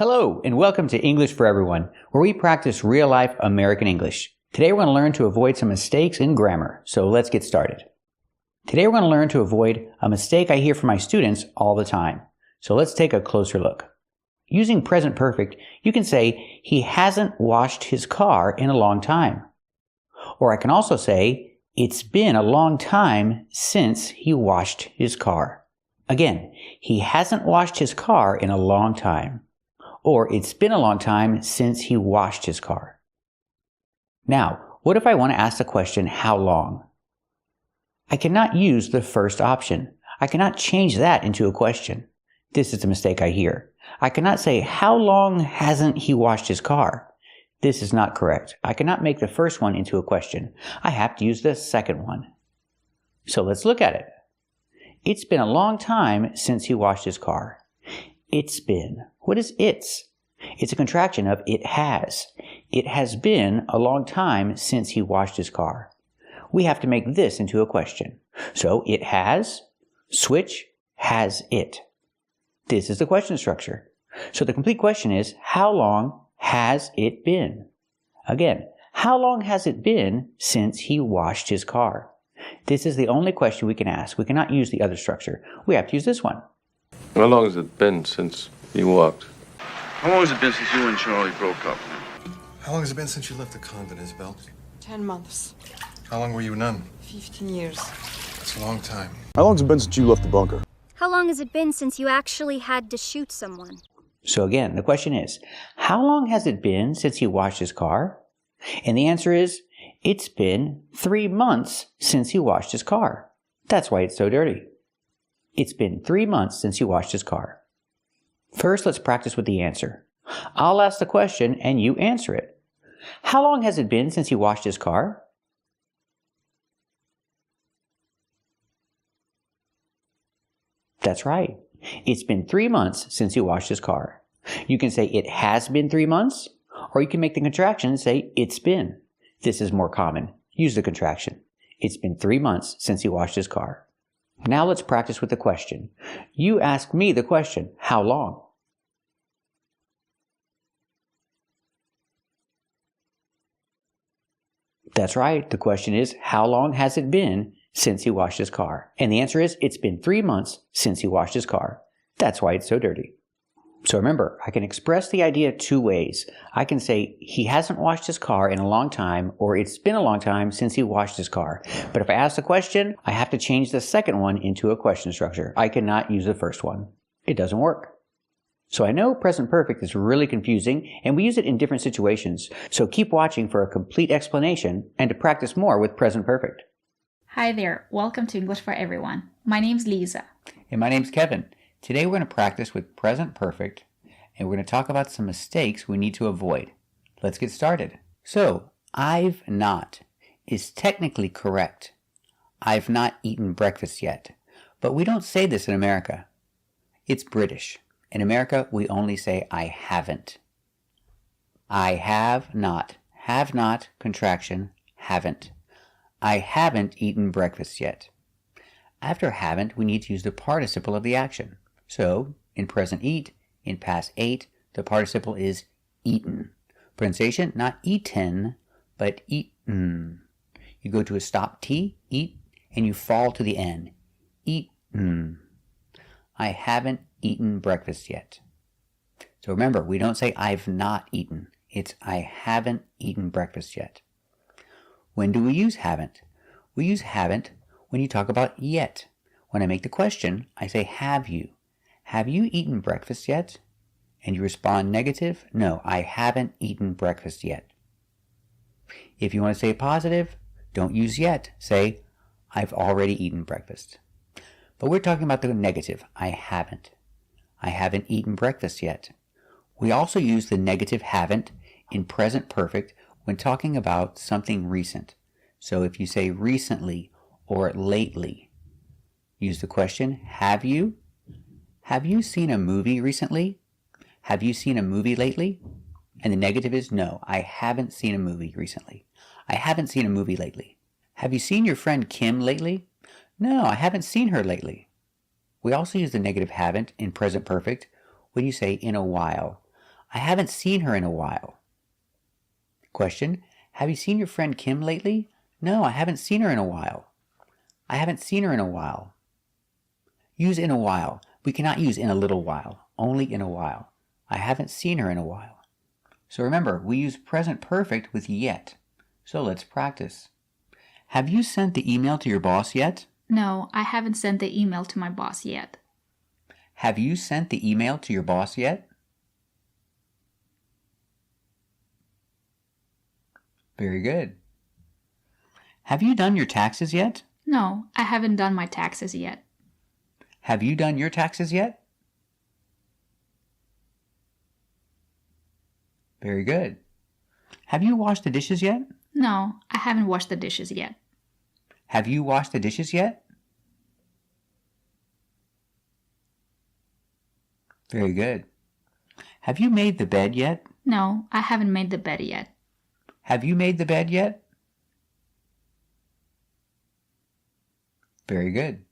Hello, and welcome to English for Everyone, where we practice real-life American English. Today we're going to learn to avoid some mistakes in grammar, so let's get started. Today we're going to learn to avoid a mistake I hear from my students all the time. So let's take a closer look. Using present perfect, you can say, he hasn't washed his car in a long time. Or I can also say, it's been a long time since he washed his car. Again, he hasn't washed his car in a long time. Or it's been a long time since he washed his car. Now, what if I want to ask the question, how long? I cannot use the first option. I cannot change that into a question. This is a mistake I hear. I cannot say, how long hasn't he washed his car? This is not correct. I cannot make the first one into a question. I have to use the second one. So let's look at it. It's been a long time since he washed his car. It's been. What is it's? It's a contraction of it has. It has been a long time since he washed his car. We have to make this into a question. So it has, switch, has it. This is the question structure. So the complete question is, how long has it been? Again, how long has it been since he washed his car? This is the only question we can ask. We cannot use the other structure. We have to use this one. How long has it been since you walked? How long has it been since you and Charlie broke up? How long has it been since you left the convent, Isabel? 10 months. How long were you a nun? 15 years. That's a long time. How long has it been since you left the bunker? How long has it been since you actually had to shoot someone? So again, the question is, how long has it been since he washed his car? And the answer is, it's been 3 months since he washed his car. That's why it's so dirty. It's been 3 months since he washed his car. First, let's practice with the answer. I'll ask the question and you answer it. How long has it been since he washed his car? That's right. It's been 3 months since he washed his car. You can say it has been 3 months, or you can make the contraction and say it's been. This is more common. Use the contraction. It's been 3 months since he washed his car. Now let's practice with the question. You ask me the question, how long? That's right. The question is, how long has it been since he washed his car? And the answer is, it's been 3 months since he washed his car. That's why it's so dirty. So remember, I can express the idea 2 ways. I can say, he hasn't washed his car in a long time, or it's been a long time since he washed his car. But if I ask the question, I have to change the second one into a question structure. I cannot use the first one. It doesn't work. So I know present perfect is really confusing, and we use it in different situations. So keep watching for a complete explanation and to practice more with present perfect. Hi there, welcome to English for Everyone. My name's Lisa. And my name's Kevin. Today we're going to practice with present perfect, and we're going to talk about some mistakes we need to avoid. Let's get started. So, I've not is technically correct. I've not eaten breakfast yet. But we don't say this in America. It's British. In America, we only say I haven't. I have not. Have not, contraction, haven't. I haven't eaten breakfast yet. After haven't, we need to use the participle of the action. So, in present eat, in past ate, the participle is eaten. Pronunciation, not eaten, but eaten. You go to a stop T, eat, and you fall to the N. Eaten. I haven't eaten breakfast yet. So remember, we don't say I've not eaten. It's I haven't eaten breakfast yet. When do we use haven't? We use haven't when you talk about yet. When I make the question, I say have you. Have you eaten breakfast yet? And you respond negative, no, I haven't eaten breakfast yet. If you want to say positive, don't use yet. Say, I've already eaten breakfast. But we're talking about the negative, I haven't. I haven't eaten breakfast yet. We also use the negative haven't in present perfect when talking about something recent. So if you say recently or lately, use the question, have you? Have you seen a movie recently? Have you seen a movie lately? And the negative is no, I haven't seen a movie recently. I haven't seen a movie lately. Have you seen your friend Kim lately? No, I haven't seen her lately. We also use the negative haven't in present perfect when you say in a while. I haven't seen her in a while. Question. Have you seen your friend Kim lately? No, I haven't seen her in a while. I haven't seen her in a while. Use in a while. We cannot use in a little while, only in a while. I haven't seen her in a while. So remember, we use present perfect with yet. So let's practice. Have you sent the email to your boss yet? No, I haven't sent the email to my boss yet. Have you sent the email to your boss yet? Very good. Have you done your taxes yet? No, I haven't done my taxes yet. Have you done your taxes yet? Very good. Have you washed the dishes yet? No, I haven't washed the dishes yet. Have you washed the dishes yet? Very good. Have you made the bed yet? No, I haven't made the bed yet. Have you made the bed yet? Very good.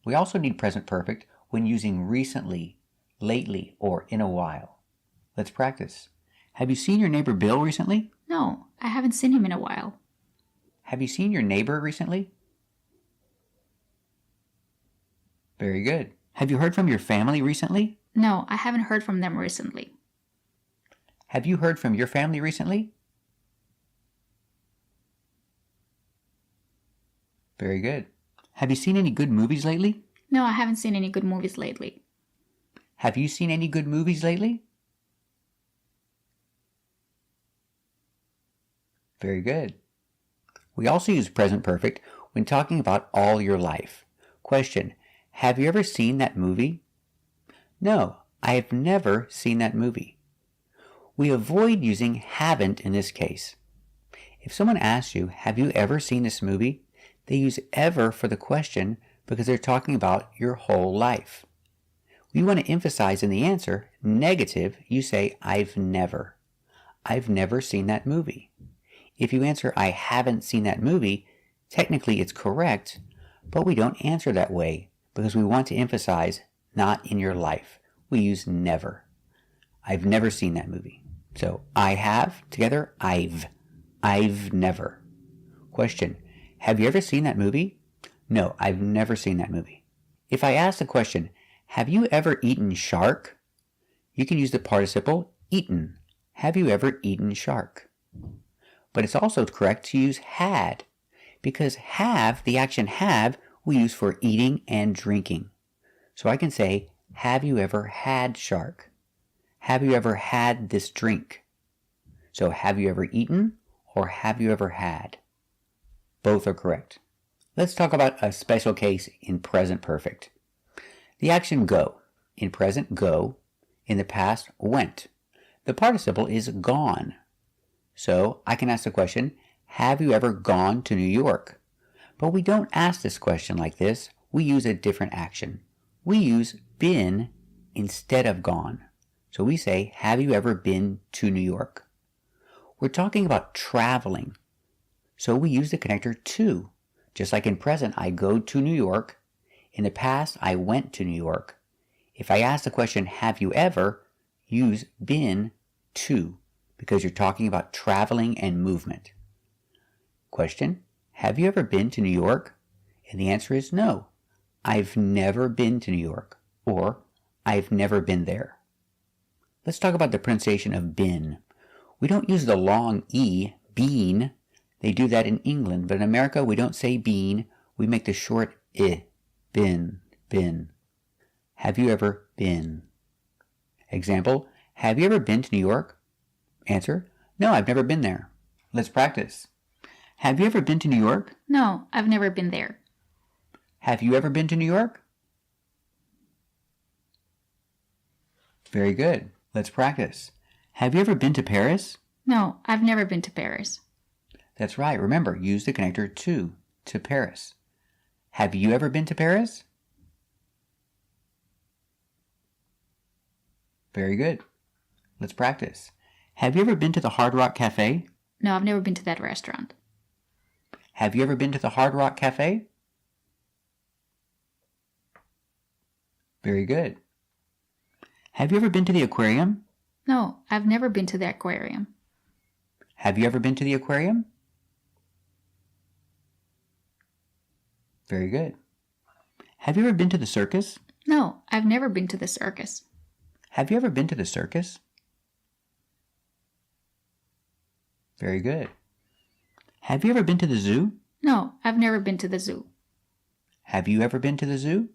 We also need present perfect when using recently, lately, or in a while. Let's practice. Have you seen your neighbor Bill recently? No, I haven't seen him in a while. Have you seen your neighbor recently? Very good. Have you heard from your family recently? No, I haven't heard from them recently. Have you heard from your family recently? Very good. Have you seen any good movies lately? No, I haven't seen any good movies lately. Have you seen any good movies lately? Very good. We also use present perfect when talking about all your life. Question. Have you ever seen that movie? No, I have never seen that movie. We avoid using haven't in this case. If someone asks you, have you ever seen this movie? They use ever for the question because they're talking about your whole life. We want to emphasize in the answer, negative, you say, I've never. I've never seen that movie. If you answer, I haven't seen that movie, technically it's correct, but we don't answer that way because we want to emphasize not in your life. We use never. I've never seen that movie. So I have, together, I've. I've never. Question. Have you ever seen that movie? No, I've never seen that movie. If I ask the question, have you ever eaten shark? You can use the participle eaten. Have you ever eaten shark? But it's also correct to use had, because have, the action have, we use for eating and drinking. So I can say, have you ever had shark? Have you ever had this drink? So have you ever eaten or have you ever had? Both are correct. Let's talk about a special case in present perfect. The action go. In present, go. In the past, went. The participle is gone. So I can ask the question, have you ever gone to New York? But we don't ask this question like this. We use a different action. We use been instead of gone. So we say, have you ever been to New York? We're talking about traveling. So we use the connector to. Just like in present, I go to New York. In the past, I went to New York. If I ask the question, have you ever, use been to, because you're talking about traveling and movement. Question, have you ever been to New York? And the answer is no. I've never been to New York, or I've never been there. Let's talk about the pronunciation of been. We don't use the long E, been. They do that in England, but in America we don't say been. We make the short I, been. Have you ever been? Example, have you ever been to New York? Answer, no, I've never been there. Let's practice. Have you ever been to New York? No, I've never been there. Have you ever been to New York? Very good. Let's practice. Have you ever been to Paris? No, I've never been to Paris. That's right. Remember, use the connector to Paris. Have you ever been to Paris? Very good. Let's practice. Have you ever been to the Hard Rock Cafe? No, I've never been to that restaurant. Have you ever been to the Hard Rock Cafe? Very good. Have you ever been to the aquarium? No, I've never been to the aquarium. Have you ever been to the aquarium? Very good. Have you ever been to the circus? No, I've never been to the circus. Have you ever been to the circus? Very good. Have you ever been to the zoo? No, I've never been to the zoo. Have you ever been to the zoo?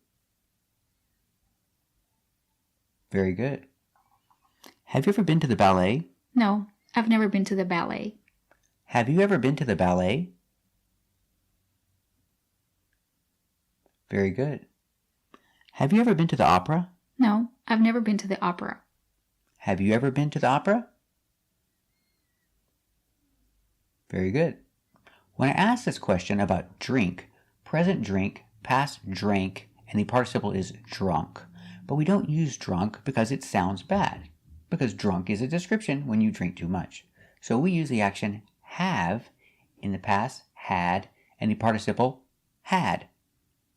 Very good. Have you ever been to the ballet? No, I've never been to the ballet. Have you ever been to the ballet? Very good. Have you ever been to the opera? No, I've never been to the opera. Have you ever been to the opera? Very good. When I ask this question about drink, present drink, past drank, and the participle is drunk. But we don't use drunk because it sounds bad. Because drunk is a description when you drink too much. So we use the action have in the past, had, and the participle had.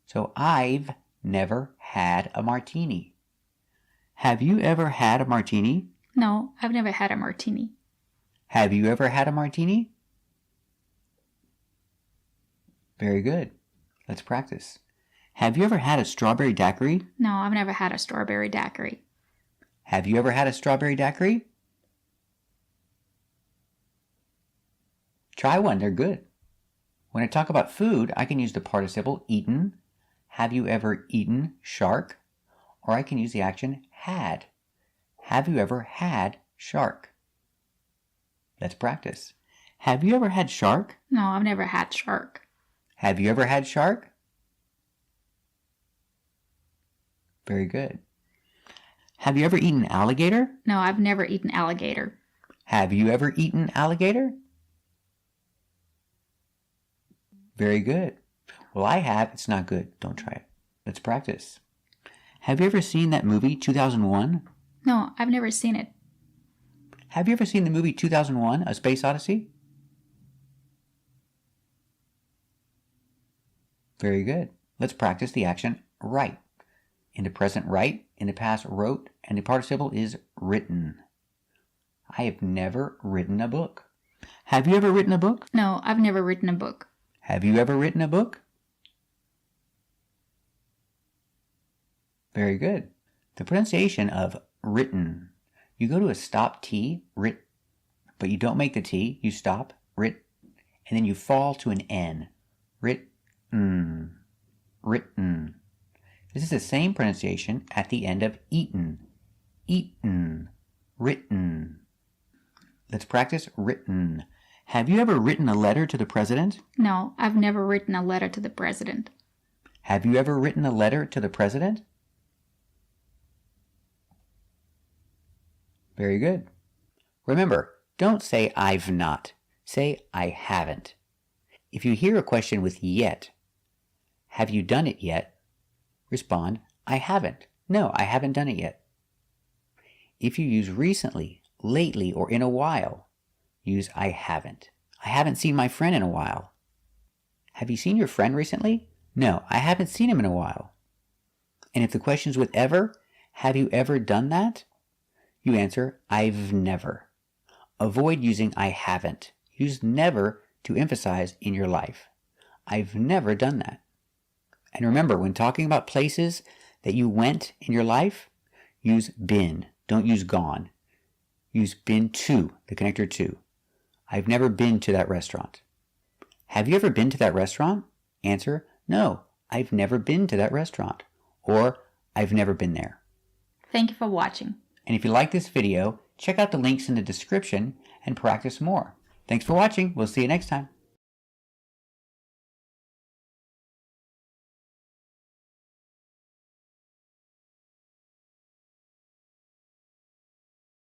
So I've never had a martini. Have you ever had a martini? No, I've never had a martini. Have you ever had a martini? Very good. Let's practice. Have you ever had a strawberry daiquiri? No, I've never had a strawberry daiquiri. Have you ever had a strawberry daiquiri? Try one, they're good. When I talk about food, I can use the participle eaten. Have you ever eaten shark? Or I can use the action had. Have you ever had shark? Let's practice. Have you ever had shark? No, I've never had shark. Have you ever had shark? Very good. Have you ever eaten alligator? No, I've never eaten alligator. Have you ever eaten alligator? Very good. Well, I have. It's not good. Don't try it. Let's practice. Have you ever seen that movie 2001? No, I've never seen it. Have you ever seen the movie 2001, A Space Odyssey? Very good. Let's practice the action write. In the present write, in the past wrote, and the participle is written. I have never written a book. Have you ever written a book? No, I've never written a book. Have you ever written a book? Very good. The pronunciation of written. You go to a stop T, writ, but you don't make the T, you stop, writ, and then you fall to an N. Written. Written. This is the same pronunciation at the end of eaten. Eaten. Written. Let's practice written. Have you ever written a letter to the president? No, I've never written a letter to the president. Have you ever written a letter to the president? Very good. Remember, don't say I've not. Say I haven't. If you hear a question with yet, have you done it yet? Respond, I haven't. No, I haven't done it yet. If you use recently, lately, or in a while, use I haven't. I haven't seen my friend in a while. Have you seen your friend recently? No, I haven't seen him in a while. And if the question's with ever, have you ever done that? You answer, I've never. Avoid using I haven't. Use never to emphasize in your life. I've never done that. And remember, when talking about places that you went in your life, use been. Don't use gone. Use been to, the connector to. I've never been to that restaurant. Have you ever been to that restaurant? Answer, no, I've never been to that restaurant. Or, I've never been there. Thank you for watching. And if you like this video, check out the links in the description and practice more. Thanks for watching. We'll see you next time.